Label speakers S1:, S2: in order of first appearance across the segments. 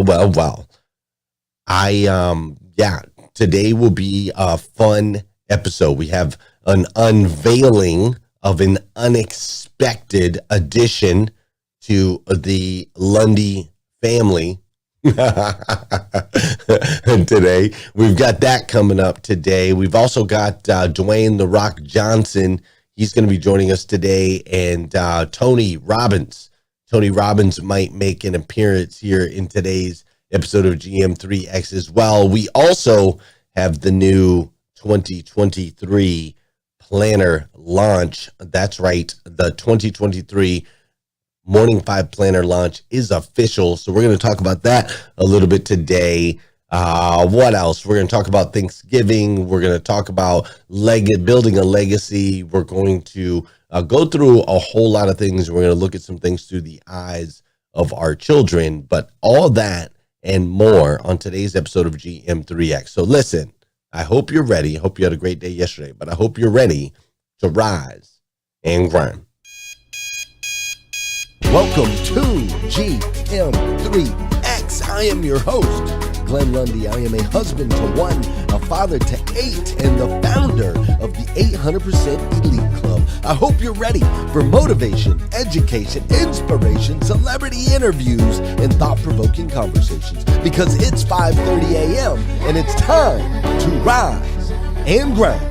S1: Well. Yeah, today will be a fun episode. We have an unveiling of an unexpected addition to the Lundy family. Today, we've got that coming up today. We've also got Dwayne "The Rock" Johnson. He's going to be joining us today, and Tony Robbins. Tony Robbins might make an appearance here in today's episode of GM3X as well. We also have the new 2023 planner launch. That's right. The 2023 Morning 5 planner launch is official. So we're going to talk about that a little bit today. What else? We're going to talk about Thanksgiving. We're going to talk about building a legacy. We're going to go through a whole lot of things. We're going to look at some things through the eyes of our children, but all that and more on today's episode of GM3X. So listen, I hope you're ready. I hope you had a great day yesterday, but I hope you're ready to rise and grind. Welcome to GM3X. I am your host, Glenn Lundy. I am a husband to one, a father to 8, and the founder of the 800% Elite Club. I hope you're ready for motivation, education, inspiration, celebrity interviews, and thought-provoking conversations, because it's 5:30 a.m. and it's time to rise and grind.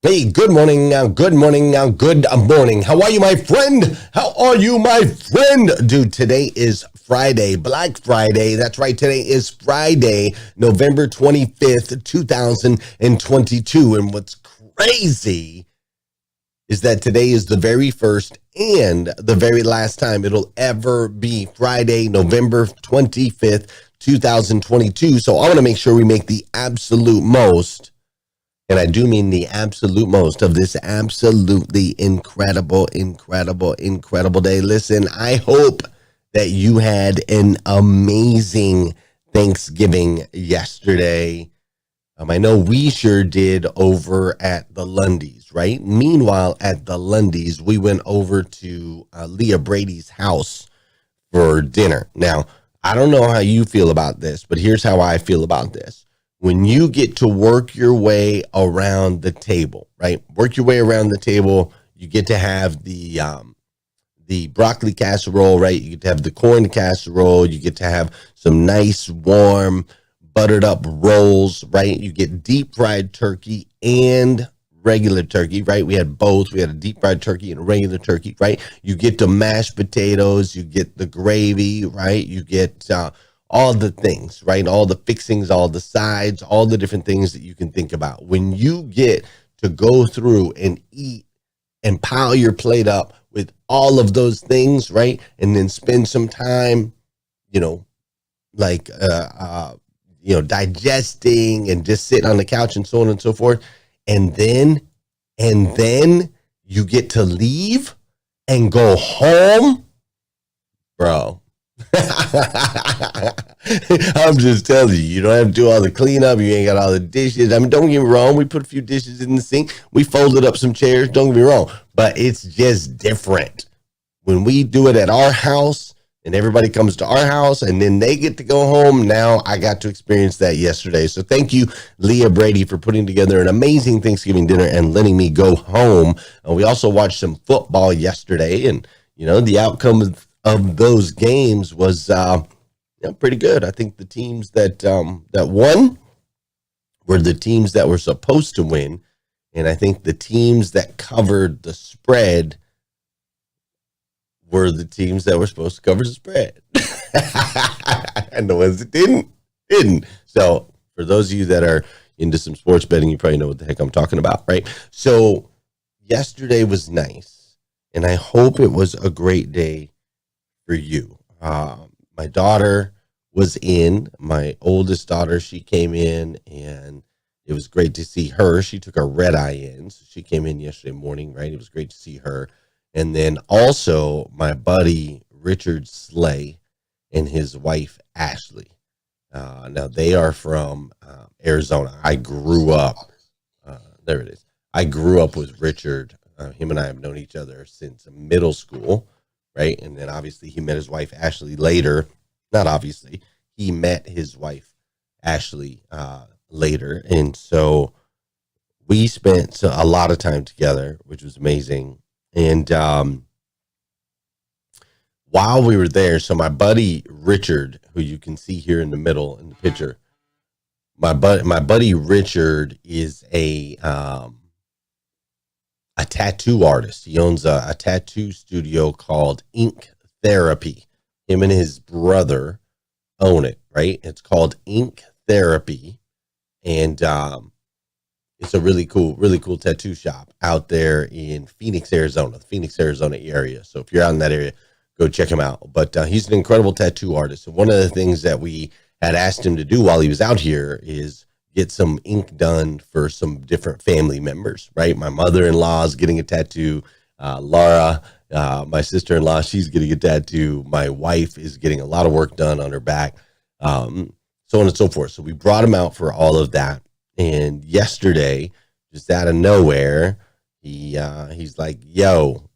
S1: Hey, good morning. Good morning. Good morning. How are you, my friend? How are you, my friend? Dude, today is Friday, Black Friday. That's right. Today is Friday, November 25th, 2022. And what's crazy is that today is the very first and the very last time it'll ever be Friday, November 25th, 2022. So I want to make sure we make the absolute most, and I do mean the absolute most, of this absolutely incredible day. Listen, I hope that you had an amazing Thanksgiving yesterday. I know we sure did over at the Lundys, right? Meanwhile, at the Lundys, we went over to Leah Brady's house for dinner. Now, I don't know how you feel about this, but here's how I feel about this. When you get to work your way around the table, right? Work your way around the table, you get to have the broccoli casserole, right? You get to have the corn casserole. You get to have some nice, warm, buttered up rolls, right? You get deep fried turkey and regular turkey, right? We had both. We had a deep fried turkey and a regular turkey, right? You get the mashed potatoes. You get the gravy, right? You get all the things, right? All the fixings, all the sides, all the different things that you can think about. When you get to go through and eat and pile your plate up with all of those things, right? And then spend some time, digesting and just sitting on the couch and so on and so forth. And then you get to leave and go home, bro. I'm just telling you, you don't have to do all the cleanup. You ain't got all the dishes. I mean, don't get me wrong. We put a few dishes in the sink. We folded up some chairs. Don't get me wrong. But it's just different when we do it at our house and everybody comes to our house and then they get to go home. Now I got to experience that yesterday. So thank you, Leah Brady, for putting together an amazing Thanksgiving dinner and letting me go home. We also watched some football yesterday, and the outcome of those games was pretty good. I think the teams that won were the teams that were supposed to win, and I think the teams that covered the spread were the teams that were supposed to cover the spread. And the ones that didn't. So for those of you that are into some sports betting, you probably know what the heck I'm talking about, right? So yesterday was nice, and I hope it was a great day for you. My daughter was in, my oldest daughter, she came in, and it was great to see her. She took a red eye in, so she came in yesterday morning, right? It was great to see her. And then also my buddy Richard Slay and his wife Ashley. Now they are from Arizona. I grew up, there it is. I grew up with Richard. Him and I have known each other since middle school. right? And then obviously he met his wife, Ashley, later. Not obviously. He met his wife, Ashley, later. And so we spent a lot of time together, which was amazing. And while we were there, so my buddy Richard, who you can see here in the middle in the picture, my buddy Richard is a tattoo artist. He owns a tattoo studio called Ink Therapy. Him and his brother own it, right? It's called Ink Therapy, and it's a really cool tattoo shop out there in Phoenix, Arizona, the Phoenix, Arizona area. So if you're out in that area, go check him out. But he's an incredible tattoo artist. And one of the things that we had asked him to do while he was out here is get some ink done for some different family members, right? My mother-in-law is getting a tattoo. Laura, my sister-in-law, she's getting a tattoo. My wife is getting a lot of work done on her back, so on and so forth. So we brought him out for all of that. And yesterday, just out of nowhere, he's like, yo,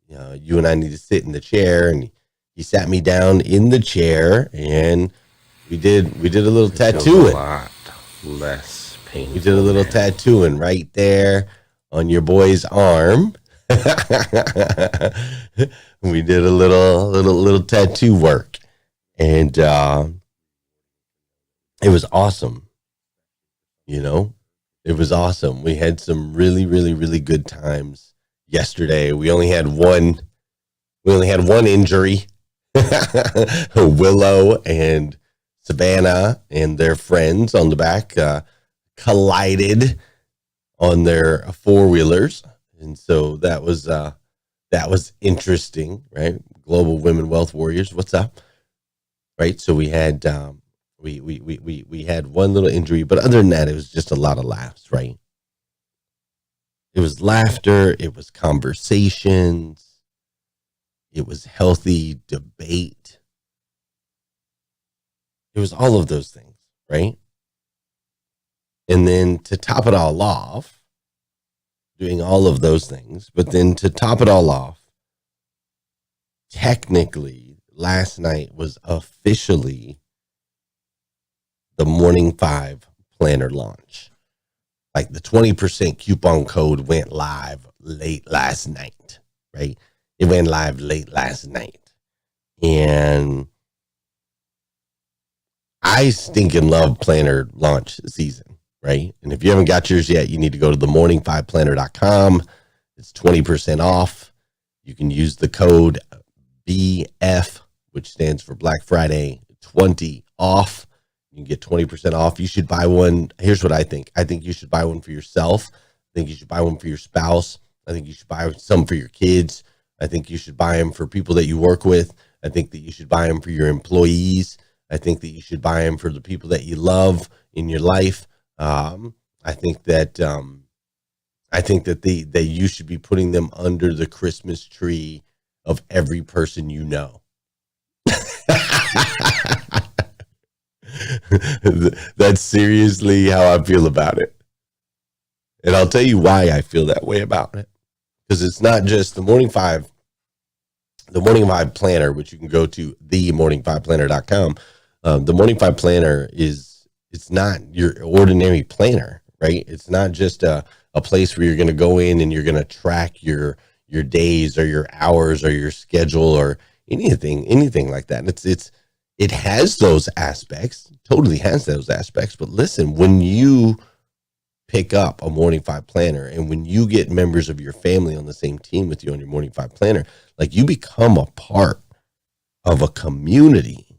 S1: you and I need to sit in the chair. And he sat me down in the chair, and we did a little tattooing. A lot less painful. We did a little tattooing right there on your boy's arm. We did a little tattoo work, and it was awesome. It was awesome. We had some really, really, really good times yesterday. We only had one injury. Willow and Savannah and their friends on the back collided on their four-wheelers. And so that was interesting, right? Global Women Wealth Warriors. What's up? Right. So we had, we had one little injury, but other than that, it was just a lot of laughs, right? It was laughter. It was conversations. It was healthy debate. It was all of those things, right? And then to top it all off, doing all of those things, but then to top it all off, technically, last night was officially the Morning 5 planner launch. Like the 20% coupon code went live late last night, right? It went live late last night. And I stinking love planner launch season, right? And if you haven't got yours yet, you need to go to themorning5planner.com. It's 20% off. You can use the code BF, which stands for Black Friday 20 off. You can get 20% off. You should buy one. Here's what I think. I think you should buy one for yourself. I think you should buy one for your spouse. I think you should buy some for your kids. I think you should buy them for people that you work with. I think that you should buy them for your employees. I think that you should buy them for the people that you love in your life. I think that you should be putting them under the Christmas tree of every person you know. That's seriously how I feel about it. And I'll tell you why I feel that way about it. Because it's not just the Morning 5 planner, which you can go to themorning5planner.com. The Morning 5 planner it's not your ordinary planner, right? It's not just a place where you're going to go in and you're going to track your days or your hours or your schedule or anything like that. It has those aspects, totally has those aspects. But listen, when you pick up a Morning 5 planner and when you get members of your family on the same team with you on your Morning 5 planner, like you become a part of a community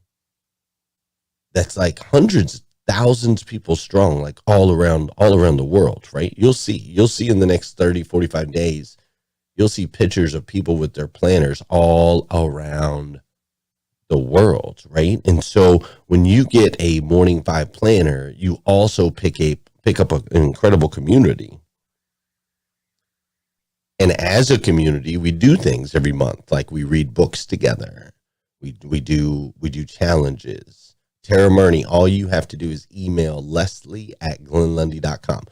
S1: that's like hundreds, thousands of people strong, like all around the world, right? You'll see in the next 30, 45 days, you'll see pictures of people with their planners all around the world, right? And so when you get a Morning 5 planner, you also pick up an incredible community. And as a community, we do things every month, like we read books together. We do challenges. Tara Murney, all you have to do is email Leslie@glenlundy.com.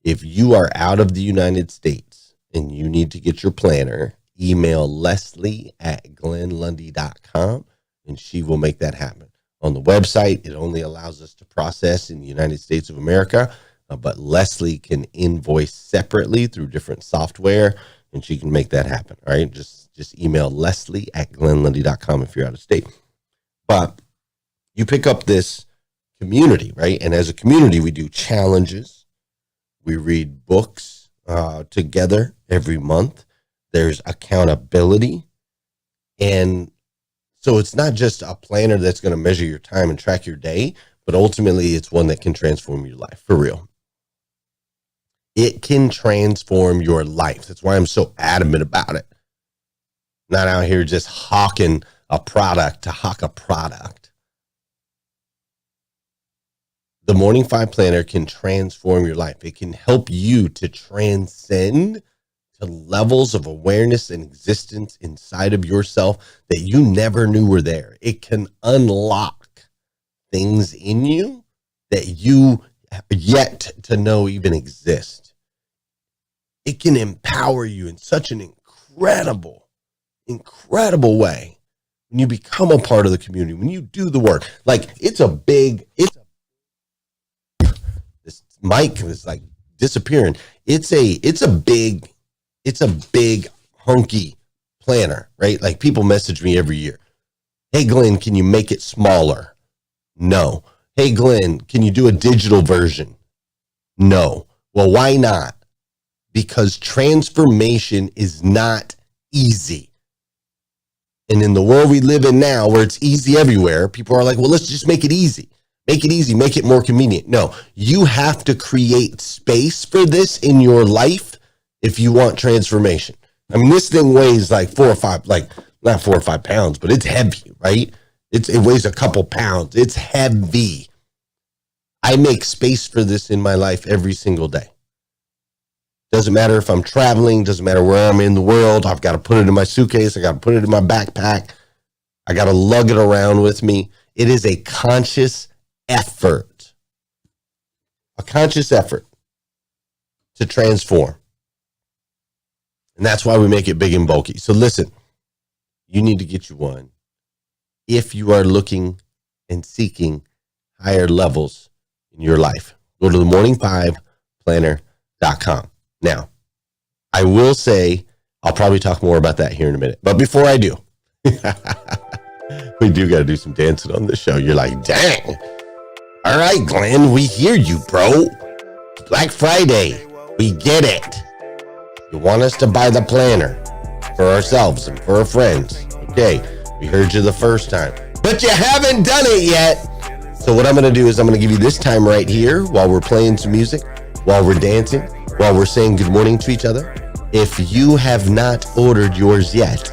S1: If you are out of the United States and you need to get your planner, email Leslie@glennlundy.com, and she will make that happen. On the website, it only allows us to process in the United States of America, but Leslie can invoice separately through different software, and she can make that happen. All right, just email Leslie@glennlundy.com if you're out of state. But you pick up this community, right? And as a community, we do challenges. We read books together every month. There's accountability. And so it's not just a planner that's going to measure your time and track your day, but ultimately it's one that can transform your life, for real. It can transform your life. That's why I'm so adamant about it. Not out here just hawking a product to hawk a product. The Morning 5 Planner can transform your life. It can help you to transcend to levels of awareness and existence inside of yourself that you never knew were there. It can unlock things in you that you have yet to know even exist. It can empower you in such an incredible way when you become a part of the community, when you do the work. Like this mic is like disappearing. It's a big hunky planner, right? Like people message me every year. Hey, Glenn, can you make it smaller? No. Hey, Glenn, can you do a digital version? No. Well, why not? Because transformation is not easy. And in the world we live in now, where it's easy everywhere, people are like, well, let's just make it easy. Make it easy, make it more convenient. No, you have to create space for this in your life if you want transformation. I mean, this thing weighs like 4 or 5, like not 4 or 5 pounds, but it's heavy, right? It weighs a couple pounds. It's heavy. I make space for this in my life every single day. Doesn't matter if I'm traveling, doesn't matter where I'm in the world. I've got to put it in my suitcase. I got to put it in my backpack. I got to lug it around with me. It is a conscious effort to transform. And that's why we make it big and bulky. So listen, you need to get you one if you are looking and seeking higher levels in your life. Go to themorning5planner.com. Now, I will say, I'll probably talk more about that here in a minute. But before I do, we do got to do some dancing on this show. You're like, dang. All right, Glenn, we hear you, bro. Black Friday, we get it. You want us to buy the planner for ourselves and for our friends. Okay, we heard you the first time, but you haven't done it yet. So what I'm going to do is I'm going to give you this time right here while we're playing some music, while we're dancing, while we're saying good morning to each other. If you have not ordered yours yet,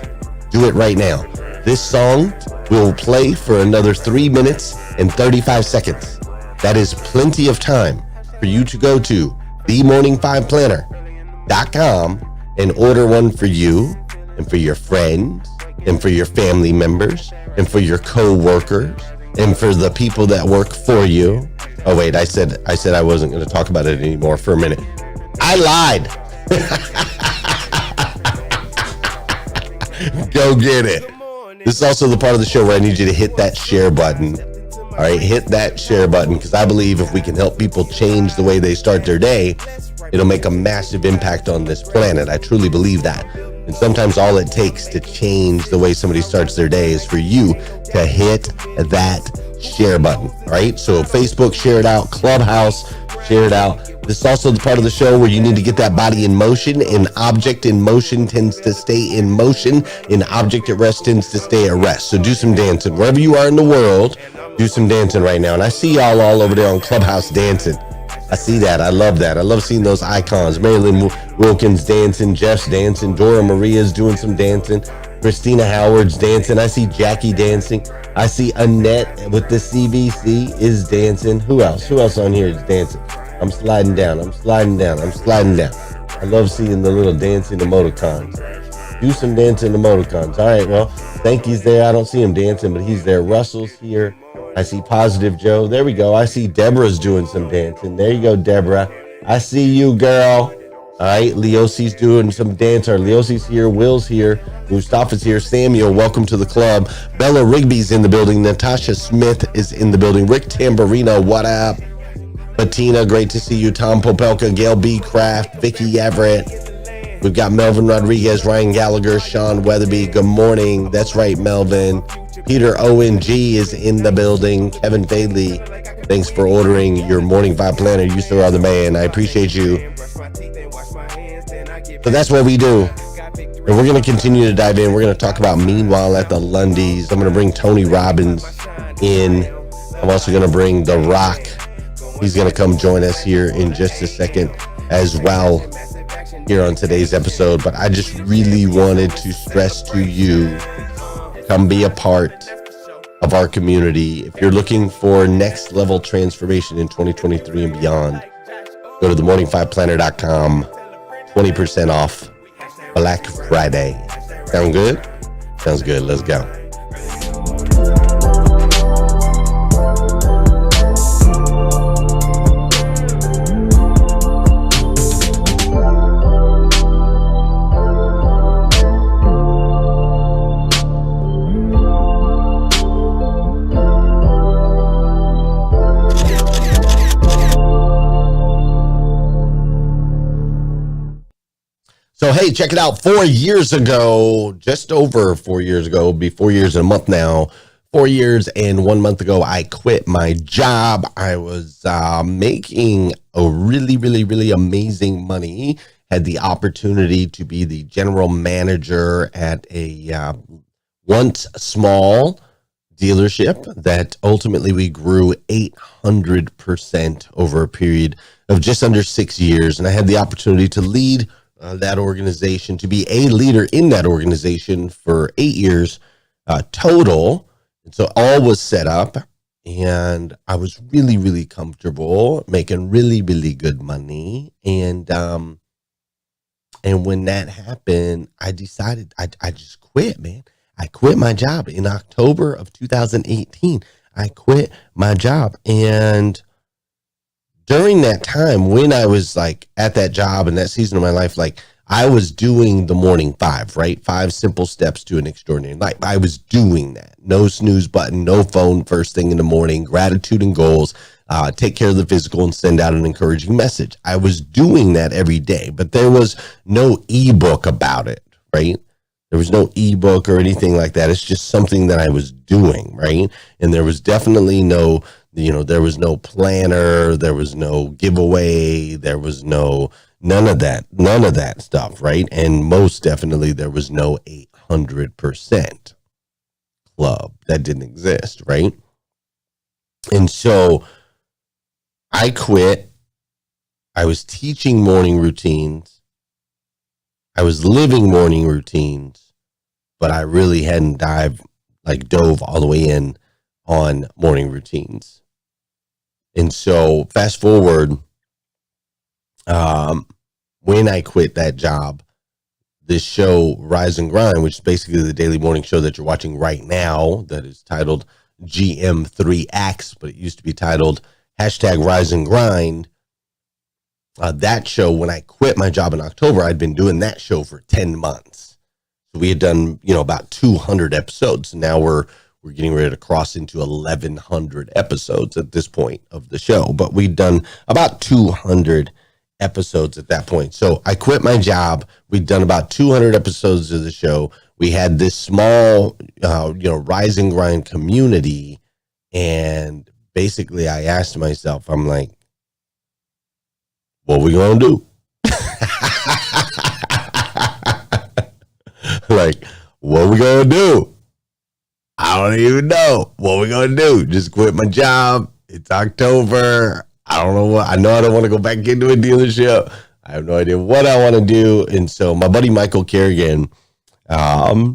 S1: do it right now. This song will play for another 3 minutes and 35 seconds. That is plenty of time for you to go to themorning5planner.com and order one for you and for your friends and for your family members and for your co-workers and for the people that work for you. Oh, wait, I said I wasn't going to talk about it anymore for a minute. I lied. Go get it. This is also the part of the show where I need you to hit that share button. All right, hit that share button, because I believe if we can help people change the way they start their day, it'll make a massive impact on this planet. I truly believe that. And sometimes all it takes to change the way somebody starts their day is for you to hit that share button. All right, so Facebook, share it out. Clubhouse, share it out. This is also the part of the show where you need to get that body in motion. An object in motion tends to stay in motion. An object at rest tends to stay at rest. So do some dancing. Wherever you are in the world, do some dancing right now. And I see y'all all over there on Clubhouse dancing. I see that. I love that. I love seeing those icons. Marilyn Wilkins dancing. Jeff's dancing. Dora Maria's doing some dancing. Christina Howard's dancing. I see Jackie dancing. I see Annette with the CBC is dancing. Who else? Who else on here is dancing? I'm sliding down. I love seeing the little dancing emoticons. Do some dancing emoticons. All right, well, Thanky's there. I don't see him dancing, but he's there. Russell's here. I see Positive Joe. There we go. I see Deborah's doing some dancing. There you go, Deborah. I see you, girl. All right, Leosi's doing some dance. Leosi's here, Will's here, Mustafa's here, Samuel, welcome to the club. Bella Rigby's in the building. Natasha Smith is in the building. Rick Tamburino, what up? Bettina, great to see you. Tom Popelka, Gail B. Kraft, Vicky Everett. We've got Melvin Rodriguez, Ryan Gallagher, Sean Weatherby. Good morning. That's right, Melvin. Peter ONG is in the building. Kevin Fadley, thanks for ordering your Morning Vibe Planner. You still are the man. I appreciate you. So that's what we do. And we're going to continue to dive in. We're going to talk about Meanwhile at the Lundys. I'm going to bring Tony Robbins in. I'm also going to bring The Rock. He's going to come join us here in just a second as well here on today's episode. But I just really wanted to stress to you, come be a part of our community. If you're looking for next level transformation in 2023 and beyond, go to themorning5planner.com. 20% off Black Friday. Sound good? Sounds good. Let's go. So, hey, check it out. 4 years ago, just over 4 years ago, be 4 years and a month now, 4 years and 1 month ago, I quit my job. I was making a really amazing money, had the opportunity to be the general manager at a once small dealership that ultimately we grew 800% over a period of just under 6 years. And I had the opportunity to lead that organization, to be a leader in that organization for 8 years total. And so all was set up and I was really comfortable, making really good money. And when that happened, I decided I just quit, man. I quit my job in October of 2018. I quit my job. And during that time, when I was like at that job and that season of my life, like I was doing the morning five, right? 5 simple steps to an extraordinary life. I was doing that. No snooze button, no phone first thing in the morning, gratitude and goals, take care of the physical and send out an encouraging message. I was doing that every day, but there was no ebook about it, right? There was no ebook or anything like that. It's just something that I was doing, right? And there was definitely no, there was no planner, there was no giveaway, there was none of that stuff, right? And most definitely there was no 800% club. That didn't exist, right? And so I quit. I was teaching morning routines. I was living morning routines, but I really hadn't dove all the way in on morning routines. And so fast forward, when I quit that job, this show, Rise and Grind, which is basically the daily morning show that you're watching right now, that is titled GM3X, but it used to be titled #Rise and Grind. That show, when I quit my job in October, I'd been doing that show for 10 months. So we had done, about 200 episodes. Now we're getting ready to cross into 1,100 episodes at this point of the show, but we'd done about 200 episodes at that point. So I quit my job. We'd done about 200 episodes of the show. We had this small, Rise and Grind community. And basically I asked myself, I'm like, what we gonna do? Like, what we gonna do? I don't even know what we're going to do. Just quit my job. It's October. I don't know what. I know I don't want to go back into a dealership. I have no idea what I want to do. And so my buddy Michael Kerrigan, my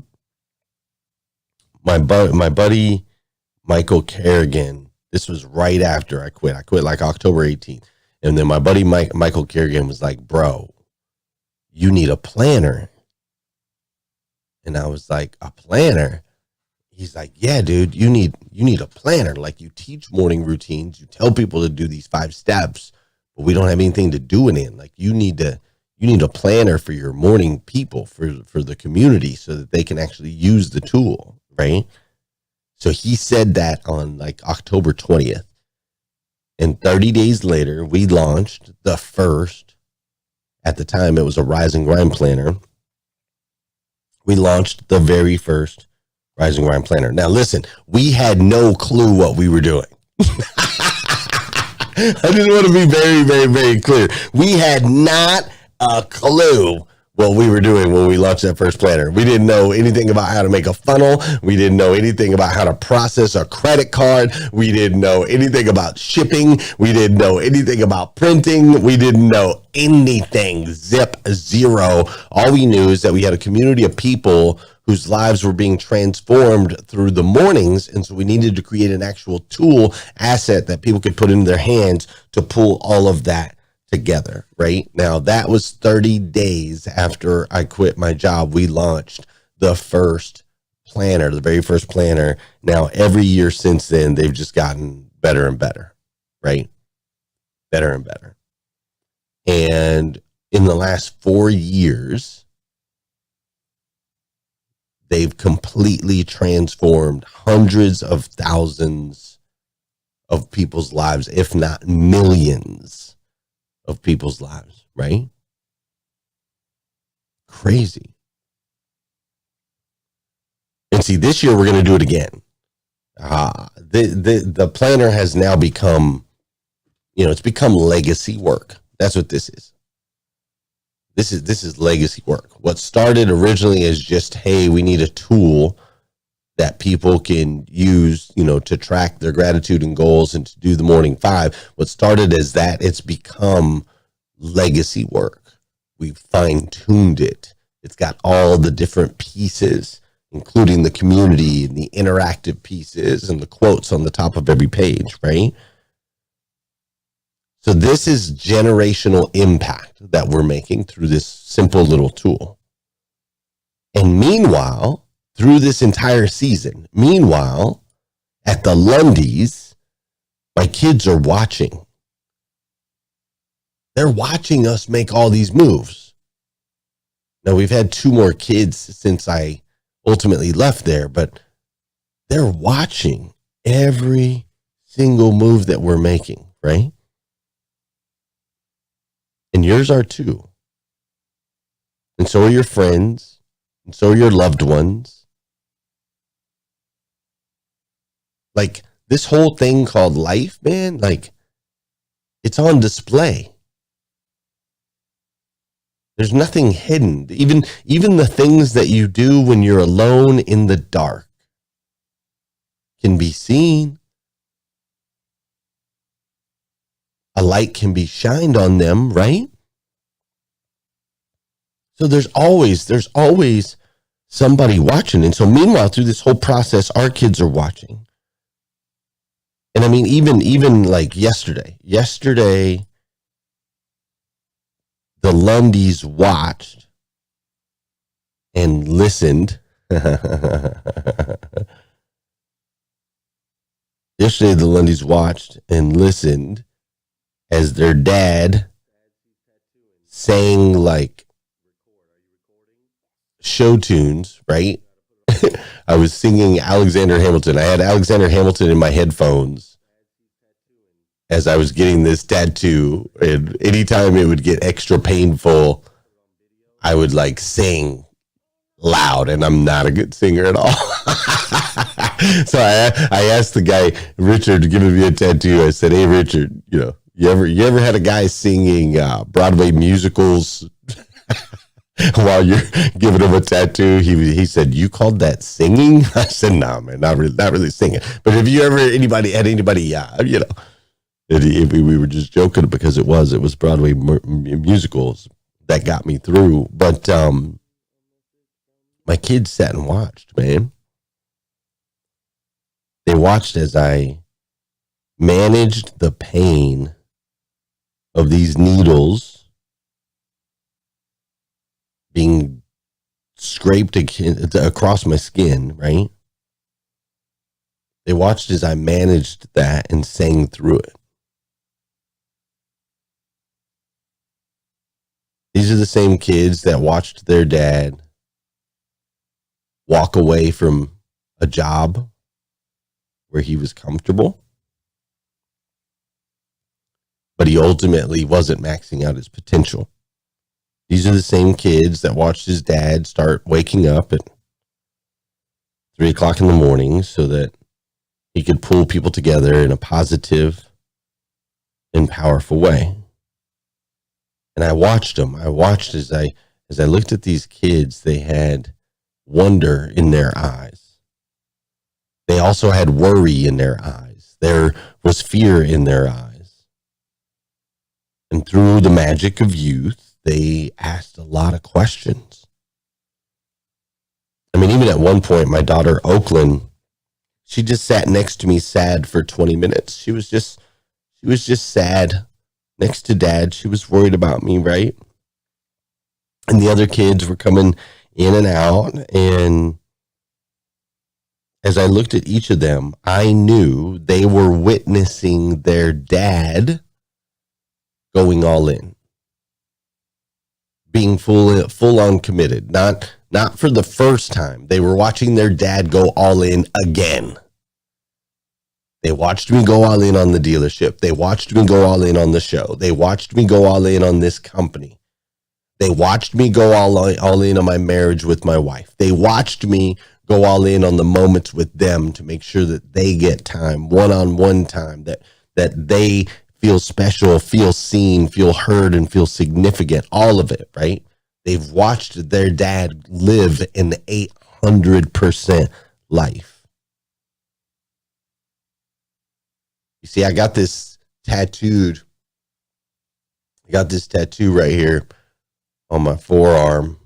S1: buddy Michael Kerrigan, this was right after I quit. I quit like October 18th. And then my buddy Michael Kerrigan was like, bro, you need a planner. And I was like, a planner? He's like, yeah, dude, you need a planner. Like, you teach morning routines. You tell people to do these 5 steps, but we don't have anything to do it in. Like, you need to you need a planner for your morning people, for the community, so that they can actually use the tool, right? So he said that on like October 20th. And 30 days later, we launched the first, at the time it was a Rise and Grind planner. We launched the very first Rise and Grind planner. Now listen, we had no clue what we were doing. I just want to be very, very, very clear. We had not a clue what we were doing when we launched that first planner. We didn't know anything about how to make a funnel. We didn't know anything about how to process a credit card. We didn't know anything about shipping. We didn't know anything about printing. We didn't know anything. Zip, zero. All we knew is that we had a community of people whose lives were being transformed through the mornings. And so we needed to create an actual tool asset that people could put in their hands to pull all of that together, right? Now, that was 30 days after I quit my job. We launched the first planner, the very first planner. Now, every year since then, they've just gotten better and better, right? Better and better. And in the last 4 years, they've completely transformed hundreds of thousands of people's lives, if not millions of people's lives, right? Crazy. And see, this year we're going to do it again. The planner has now become, it's become legacy work. That's what this is. This is legacy work. What started originally as just, hey, we need a tool that people can use, to track their gratitude and goals and to do the morning 5. What started as that, it's become legacy work. We've fine-tuned it. It's got all the different pieces, including the community and the interactive pieces and the quotes on the top of every page, right? So this is generational impact that we're making through this simple little tool. And meanwhile, through this entire season, at the Lundys, my kids are watching. They're watching us make all these moves. Now, we've had 2 more kids since I ultimately left there, but they're watching every single move that we're making, right? And yours are too. And so are your friends, and so are your loved ones. Like, this whole thing called life, man, like, it's on display. There's nothing hidden. Even the things that you do when you're alone in the dark can be seen. A light can be shined on them, right? So there's always somebody watching. And so meanwhile, through this whole process, our kids are watching. And I mean, even like yesterday, the Lundys watched and listened. Yesterday, the Lundys watched and listened as their dad sang like show tunes, right? I was singing Alexander Hamilton. I had Alexander Hamilton in my headphones as I was getting this tattoo. And anytime it would get extra painful, I would like sing loud, and I'm not a good singer at all. So I asked the guy, Richard, to give me a tattoo. I said, hey, Richard, you ever had a guy singing Broadway musicals while you're giving him a tattoo? He said, you called that singing? I said, nah, man, not really singing. But if you ever, anybody, we were just joking because it was Broadway musicals that got me through. But my kids sat and watched, man. They watched as I managed the pain of these needles being scraped across my skin, right? They watched as I managed that and sang through it. These are the same kids that watched their dad walk away from a job where he was comfortable, but he ultimately wasn't maxing out his potential. These are the same kids that watched his dad start waking up at 3 o'clock in the morning so that he could pull people together in a positive and powerful way. And I watched them. I watched as I looked at these kids, they had wonder in their eyes. They also had worry in their eyes. There was fear in their eyes. And through the magic of youth, they asked a lot of questions. I mean, even at one point, my daughter, Oakland, she just sat next to me sad for 20 minutes. She was just sad next to dad. She was worried about me, right? And the other kids were coming in and out. And as I looked at each of them, I knew they were witnessing their dad going all in, being full on committed. Not for the first time. They were watching their dad go all in again. They watched me go all in on the dealership. They watched me go all in on the show. They watched me go all in on this company. They watched me go all in on my marriage with my wife. They watched me go all in on the moments with them to make sure that they get time, one-on-one time, that they feel special, feel seen, feel heard, and feel significant. All of it, right? They've watched their dad live an 800% life. You see, I got this tattoo right here on my forearm.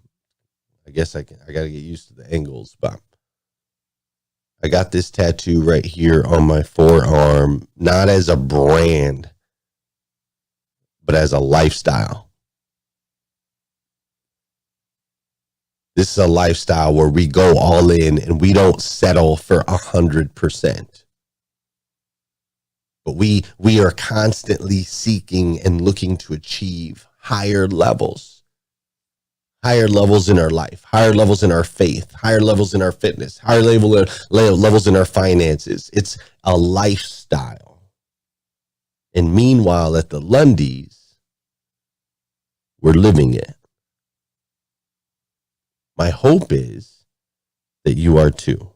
S1: I guess I got to get used to the angles, but I got this tattoo right here on my forearm, not as a brand, but as a lifestyle. This is a lifestyle where we go all in and we don't settle for 100%. But we are constantly seeking and looking to achieve higher levels in our life, higher levels in our faith, higher levels in our fitness, higher levels in our finances. It's a lifestyle. And meanwhile, at the Lundys, we're living it. My hope is that you are too.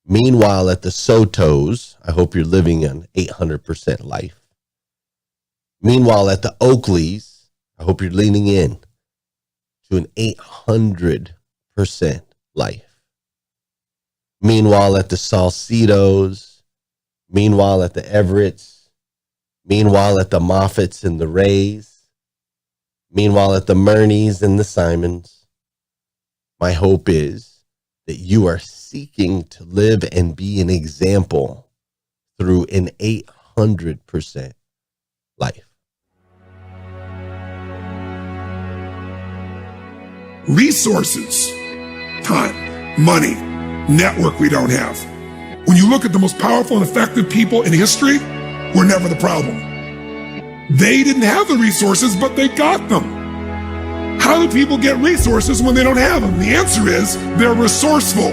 S1: Meanwhile, at the Sotos, I hope you're living an 800% life. Meanwhile, at the Oakleys, I hope you're leaning in to an 800% life. Meanwhile, at the Salcidos, meanwhile, at the Everetts, meanwhile, at the Moffats and the Rays, meanwhile, at the Murneys and the Simons, my hope is that you are seeking to live and be an example through an 800% life.
S2: Resources, time, money, network we don't have. When you look at the most powerful and effective people in history, we're never the problem. They didn't have the resources, but they got them. How do people get resources when they don't have them? The answer is they're resourceful.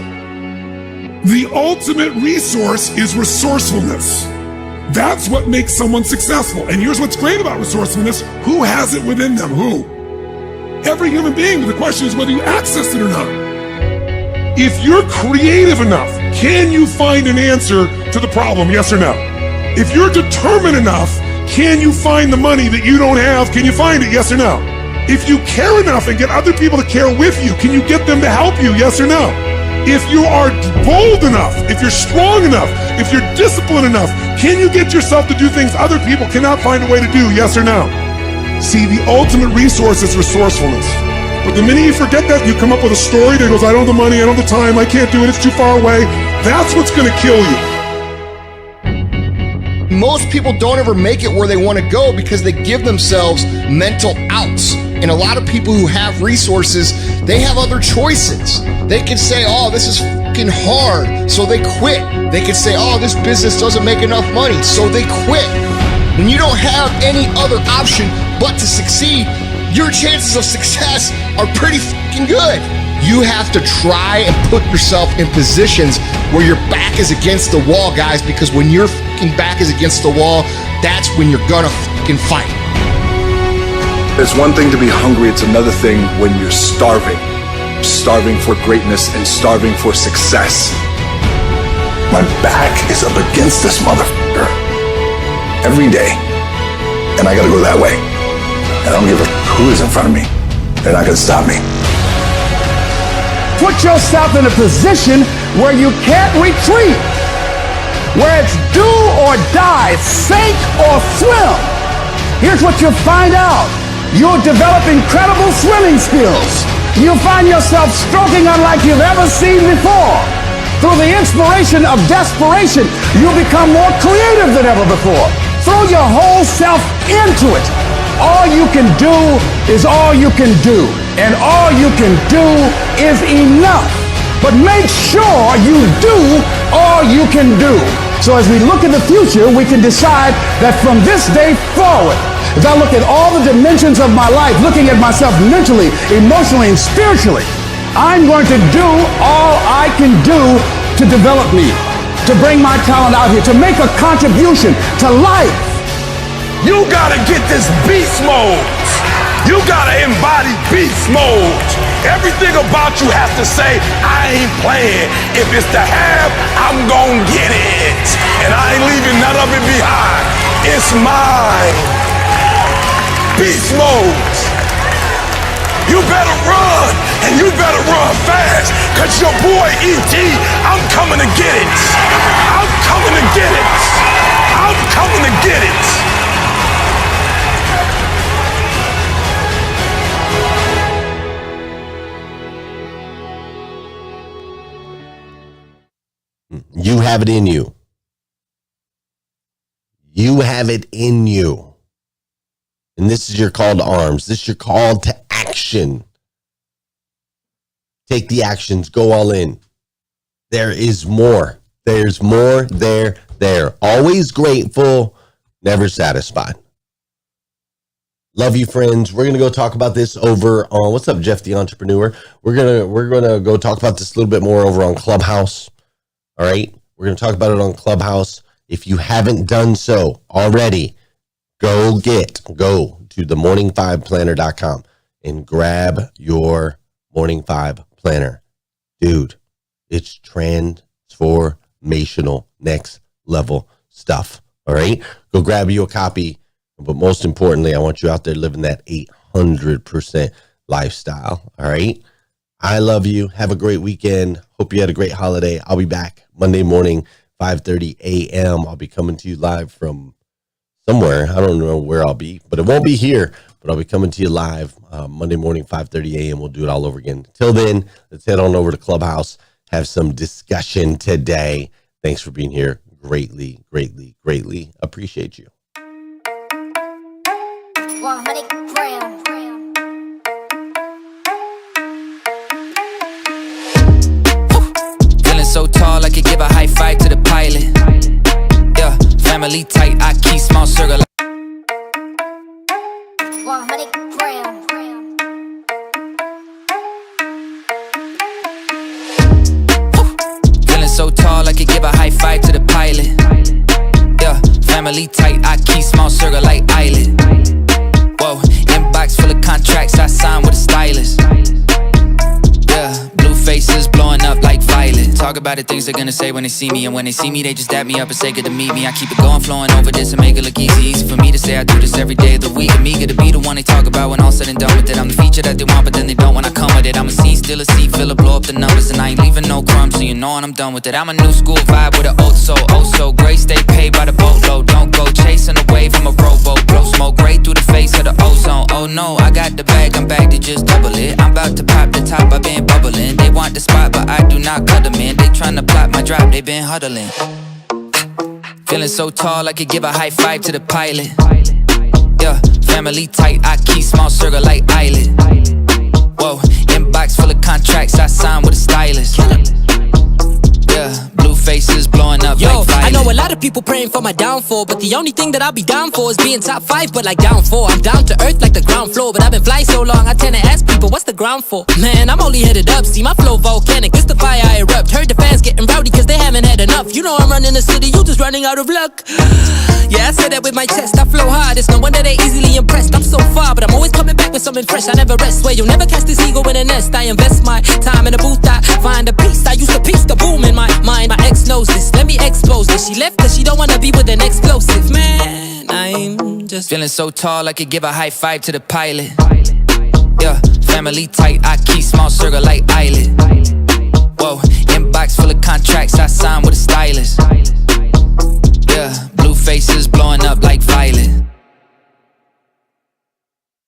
S2: The ultimate resource is resourcefulness. That's what makes someone successful. And here's what's great about resourcefulness. Who has it within them? Who? Every human being. But the question is whether you access it or not. If you're creative enough, can you find an answer to the problem? Yes or no? If you're determined enough, can you find the money that you don't have? Can you find it? Yes or no? If you care enough and get other people to care with you, can you get them to help you? Yes or no? If you are bold enough, if you're strong enough, if you're disciplined enough, can you get yourself to do things other people cannot find a way to do? Yes or no? See, the ultimate resource is resourcefulness. But the minute you forget that, you come up with a story that goes, I don't have the money, I don't have the time, I can't do it, it's too far away. That's what's going to kill you.
S3: Most people don't ever make it where they want to go because they give themselves mental outs. And a lot of people who have resources, they have other choices. They could say, oh, this is fucking hard, so they quit. They could say, oh, this business doesn't make enough money, so they quit. When you don't have any other option but to succeed, your chances of success are pretty fucking good. You have to try and put yourself in positions where your back is against the wall, guys, because when your fucking back is against the wall, that's when you're gonna fucking fight.
S4: It's one thing to be hungry, it's another thing when you're starving. Starving for greatness and starving for success.
S2: My back is up against this motherfucker every day, and I gotta go that way. And I don't give a who is in front of me. They're not gonna stop me.
S5: Put yourself in a position where you can't retreat, where it's do or die, sink or swim. Here's what you'll find out. You'll develop incredible swimming skills. You'll find yourself stroking unlike you've ever seen before. Through the inspiration of desperation, you'll become more creative than ever before. Throw your whole self into it. All you can do is all you can do, and all you can do is enough. But make sure you do all you can do. So as we look at the future, we can decide that from this day forward, as I look at all the dimensions of my life, looking at myself mentally, emotionally, and spiritually, I'm going to do all I can do to develop me, to bring my talent out here, to make a contribution to life.
S6: You gotta get this beast mode. You gotta embody beast mode. Everything about you has to say, I ain't playing. If it's to have, I'm gonna get it. And I ain't leaving none of it behind. It's mine. Beast mode. You better run, and you better run fast, cause your boy E.T., I'm coming to get it. I'm coming to get it. I'm coming to get it.
S1: You have it in you. You have it in you. And this is your call to arms. This is your call to action. Take the actions. Go all in. There is more. There's more there. Always grateful, never satisfied. Love you, friends. We're gonna go talk about this over on what's up, Jeff the Entrepreneur. We're gonna go talk about this a little bit more over on Clubhouse. All right, we're gonna talk about it on Clubhouse. If you haven't done so already, go to themorning5planner.com and grab your Morning 5 Planner. Dude, it's transformational, next level stuff. All right, go grab you a copy. But most importantly, I want you out there living that 800% lifestyle. All right. I love you. Have a great weekend. Hope you had a great holiday. I'll be back Monday morning, 5:30 a.m. I'll be coming to you live from somewhere. I don't know where I'll be, but it won't be here. But I'll be coming to you live Monday morning, 5:30 a.m. We'll do it all over again. Till then, let's head on over to Clubhouse. Have some discussion today. Thanks for being here. Greatly, greatly, greatly appreciate you.
S7: 100 grams.
S8: Feeling so tall, I could give a high five to the pilot. Yeah, family tight, I keep small circle.
S7: 100 grams.
S8: Feeling so tall, I could give a high five to the pilot. Yeah, family tight, I keep small circle like island. Whoa, inbox full of contracts, I signed with a stylist. Yeah, blue faces blowing up like violet. Talk about the things they're gonna say when they see me. And when they see me, they just dap me up and say good to meet me. I keep it going, flowing over this and make it look easy. Easy for me to say I do this every day of the week. I'm eager to be the one they talk about when all said and done with it. I'm the feature that they want, but then they don't when I come with it. I'm a scene, still a seat, filler, blow up the numbers. And I ain't leaving no crumbs, so you know when I'm done with it. I'm a new school vibe with an old soul. Oh so great, stay paid by the boatload. Don't go chasing a wave from a rowboat. Blow smoke right through the face of the ozone. Oh no, I got the bag, I'm back to just double it. I'm about to pop the top, I've been bubbling. They want the spot, but I do not cut them in. They tryna plot my drop, they been huddling. Feeling so tall, I could give a high five to the pilot. Yeah, family tight, I keep small circle like island. Whoa, inbox full of contracts, I signed with a stylist. Yeah, blue faces blowing up like violet.
S9: I know a lot of people praying for my downfall, but the only thing that I'll be down for is being top 5, but like down 4. I'm down to earth like the ground floor, but I've been flying so long, I tend to ask people, what's the ground for? Man, I'm only headed up, see my flow volcanic, it's the fire I erupt. Heard the fans getting rowdy cause they haven't had enough. You know I'm running the city, you just running out of luck. Yeah, I said that with my chest, I flow hard, it's no wonder they easily impressed. I'm so far, but I'm always coming back with something fresh, I never rest. Where you'll never catch this ego in a nest. I invest my time in a booth, I find a piece. I used to piece the boom in my mind. My ex knows this, let me expose this. She left cause she don't wanna be with an explosive. Man, I'm just
S8: feeling so tall I could give a high five to the pilot. Yeah, family tight, I keep small circle like island.